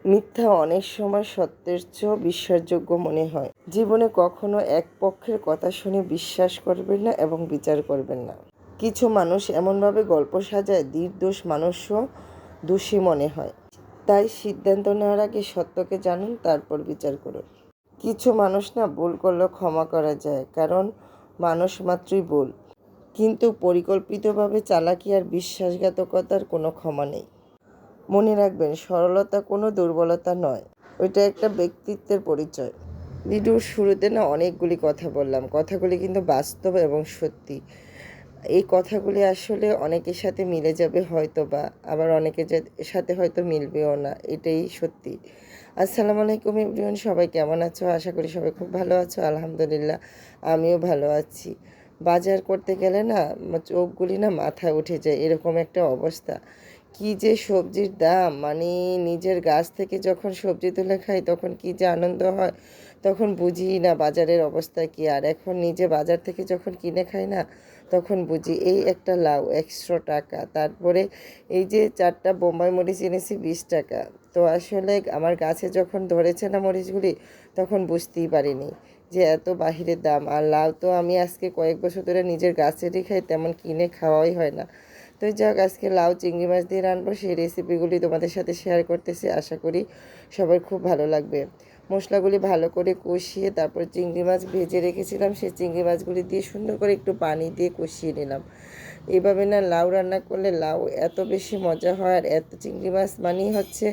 মিথ্যা অনেক সময় সত্যের চেয়েও বিশ্বাসযোগ্য মনে হয়। জীবনে কখনো এক পক্ষের কথা শুনে বিশ্বাস করবেন না এবং বিচার করবেন না। কিছু মানুষ এমনভাবে গল্প সাজায় নির্দোষ মানুষও দোষী মনে হয়। তাই সিদ্ধান্ত নেওয়ার আগে সত্যকে জানুন, তারপর বিচার করুন। কিছু মানুষ না ভুল করলেও ক্ষমা করা যায়, কারণ মানুষ মাত্রই ভুল। কিন্তু পরিকল্পিতভাবে চালাকি আর বিশ্বাসঘাতকতার কোনো ক্ষমা নেই। মনে রাখবেন, সরলতা কোনো দুর্বলতা নয়, ওইটা একটা ব্যক্তিত্বের পরিচয়। ভিডিওর শুরুতে না অনেকগুলি কথা বললাম, কথাগুলি কিন্তু বাস্তব এবং সত্যি। এই কথাগুলি আসলে অনেকের সাথে মিলে যাবে হয়তো, বা আবার অনেকের সাথে হয়তো মিলবেও না, এটাই সত্যি। আসসালামু আলাইকুম এভরিওয়ান, সবাই কেমন আছো? আশা করি সবাই খুব ভালো আছো। আলহামদুলিল্লাহ, আমিও ভালো আছি। বাজার করতে গেলে না চোখগুলি না মাথায় উঠে যায়, এরকম একটা অবস্থা। কি যে সবজির দাম, মানে নিজের গাছ থেকে যখন সবজি তুলে খাই তখন কি যে আনন্দ হয়, তখন বুঝি না বাজারের অবস্থা কি। আর এখন নিজে বাজার থেকে যখন কিনে খাই না, তখন বুঝি এই একটা লাউ 100 টাকা, তারপরে এই যে 4টা বোম্বাই মরিচ এনেছি 20 টাকা। তো আসলে আমার গাছে যখন ধরেছে না মরিচগুলি, তখন বুঝতেই পারিনি যে এত বাহিরের দাম। আর লাউ তো আমি আজকে কয়েক বছর ধরে নিজের গাছেরই খাই, তেমন কিনে খাওয়াই হয় না। তো যাক, আজকে লাউ চিংড়ি মাছ দিয়ে রান্নাবো, সেই রেসিপিগুলি তোমাদের সাথে শেয়ার করতেছি। আশা করি সবার খুব ভালো লাগবে। মশলাগুলি ভালো করে কষিয়ে তারপর চিংড়ি মাছ ভেজে রেখেছিলাম, সেই চিংড়ি মাছগুলি দিয়ে সুন্দর করে একটু পানি দিয়ে কষিয়ে নিলাম। এইভাবে না লাউ রান্না করলে লাউ এত বেশি মজা হয়, আর এত চিংড়ি মাছ মানেই হচ্ছে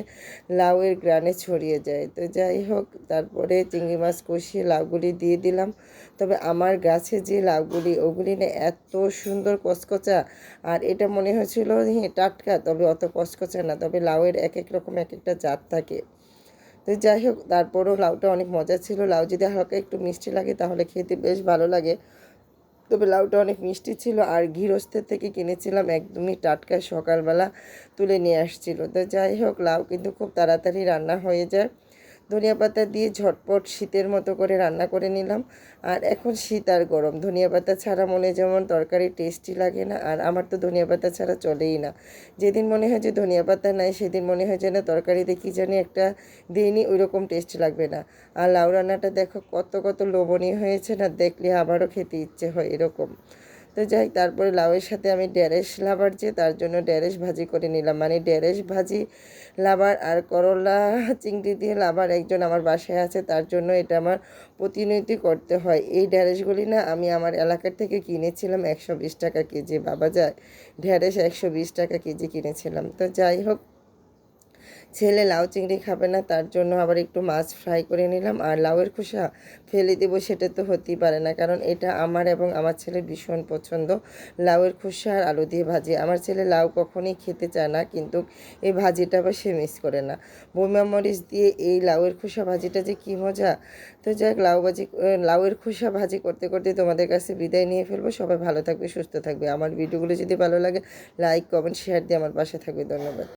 লাউয়ের গ্রানে ছড়িয়ে যায়। তো যাই হোক, তারপরে চিংড়ি মাছ কষিয়ে লাউগুলি দিয়ে দিলাম। তবে আমার গাছে যে লাউগুলি, ওগুলি না এত সুন্দর কচকচা, আর এটা মনে হয়েছিল টাটকা, তবে অত কচকচা না। তবে লাউয়ের এক এক রকম এক একটা জাত থাকে। তো যাই হোক, তারপরেও লাউটা অনেক মজা ছিল। লাউ যদি হালকা একটু মিষ্টি লাগে তাহলে খেতে বেশ ভালো লাগে। তবে লাউটা অনেক মিষ্টি ছিল, আর গৃহস্থের থেকে কিনেছিলাম, একদমই টাটকা, সকালবেলা তুলে নিয়ে আসছিল। তো যাই হোক, লাউ কিন্তু খুব তাড়াতাড়ি রান্না হয়ে যায়। ধনিয়া পাতা দিয়ে ঝটপট শীতের মতো করে রান্না করে নিলাম। আর এখন শীত আর গরম, ধনিয়া পাতা ছাড়া মনে যেমন তরকারি টেস্টি লাগে না, আর আমার তো ধনিয়া পাতা ছাড়া চলেই না। যেদিন মনে হয় যে ধনিয়া পাতা নাই, সেদিন মনে হয় যে না তরকারিতে কী জানি একটা দিইনি, ওই রকম টেস্ট লাগবে না। আর লাউ রান্নাটা দেখো কত কত লোভনীয় হয়েছে না, দেখলে আবারও খেতে ইচ্ছে হয় এরকম। তো যাই, তারপরে লাউয়ের সাথে আমি ঢেঁড়স লাবার, যে তার জন্য ঢেঁড়স ভাজি করে নিলাম, মানে ঢেঁড়স ভাজি লাবার। আর করলা চিংড়ি দিয়ে লাবার একজন আমার বাসায় আছে, তার জন্য এটা আমার প্রতিনিয়ত করতে হয়। এই ঢেঁড়সগুলি না আমি আমার এলাকার থেকে কিনেছিলাম 120 টাকা কেজি। বাবা যায়, ঢেঁড়স 120 টাকা কেজি কিনেছিলাম। তো যাই হোক, ছেলে লাউ চিংড়ি খাবে না, তার জন্য আবার একটু মাছ ফ্রাই করে নিলাম। আর লাউয়ের খোসা ফেলে দেবো সেটা তো হতেই পারে না, কারণ এটা আমার এবং আমার ছেলের ভীষণ পছন্দ। লাউয়ের খোসা আর আলু দিয়ে ভাজি। আমার ছেলে লাউ কখনোই খেতে চায় না, কিন্তু এই ভাজিটা আবার সে মিস করে না। বোমা মরিচ দিয়ে এই লাউয়ের খোসা ভাজিটা যে কী মজা। তো যাক, লাউয়ের খোসা ভাজি করতে করতে তোমাদের কাছে বিদায় নিয়ে ফেলবো। সবাই ভালো থাকবে, সুস্থ থাকবে। আমার ভিডিওগুলো যদি ভালো লাগে, লাইক কমেন্ট শেয়ার দিয়ে আমার পাশে থাকবে। ধন্যবাদ।